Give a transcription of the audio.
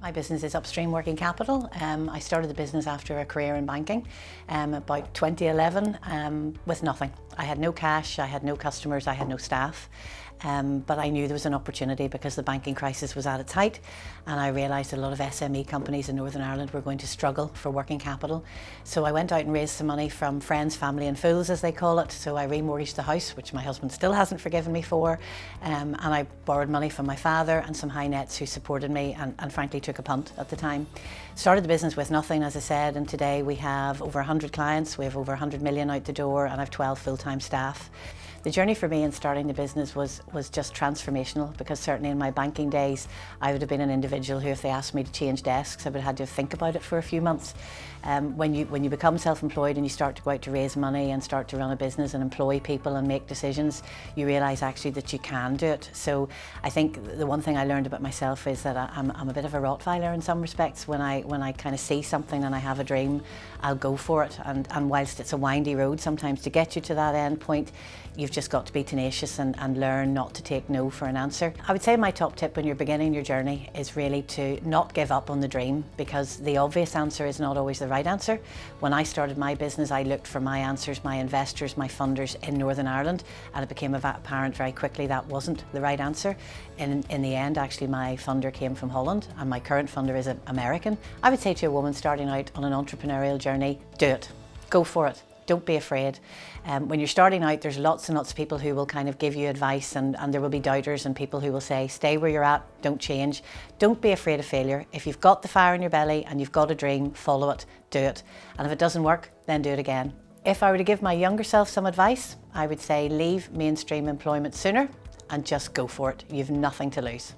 My business is Upstream Working Capital. I started the business after a career in banking about 2011 with nothing. I had no cash, I had no customers, I had no staff. But I knew there was an opportunity because the banking crisis was at its height, and I realised a lot of SME companies in Northern Ireland were going to struggle for working capital. So I went out and raised some money from friends, family and fools, as they call it. So I remortgaged the house, which my husband still hasn't forgiven me for, and I borrowed money from my father and some high nets who supported me and frankly took a punt at the time. Started the business with nothing, as I said, and today we have over 100 clients, we have over 100 million out the door, and I have 12 full-time staff. The journey for me in starting the business was just transformational, because certainly in my banking days I would have been an individual who, if they asked me to change desks, I would have had to think about it for a few months. When you become self-employed and you start to go out to raise money and start to run a business and employ people and make decisions, you realise actually that you can do it. So I think the one thing I learned about myself is that I'm a bit of a Rottweiler in some respects. When I kind of see something and I have a dream, I'll go for it. And whilst it's a windy road sometimes to get you to that end point, you've just got to be tenacious and learn not to take no for an answer. I would say my top tip when you're beginning your journey is really to not give up on the dream, because the obvious answer is not always the right answer. When I started my business, I looked for my answers, my investors, my funders in Northern Ireland, and it became apparent very quickly that wasn't the right answer. In the end, actually, my funder came from Holland and my current funder is American. I would say to a woman starting out on an entrepreneurial journey, do it, go for it. Don't be afraid. When you're starting out, there's lots and lots of people who will kind of give you advice, and there will be doubters and people who will say, stay where you're at, don't change. Don't be afraid of failure. If you've got the fire in your belly and you've got a dream, follow it, do it. And if it doesn't work, then do it again. If I were to give my younger self some advice, I would say leave mainstream employment sooner and just go for it. You've nothing to lose.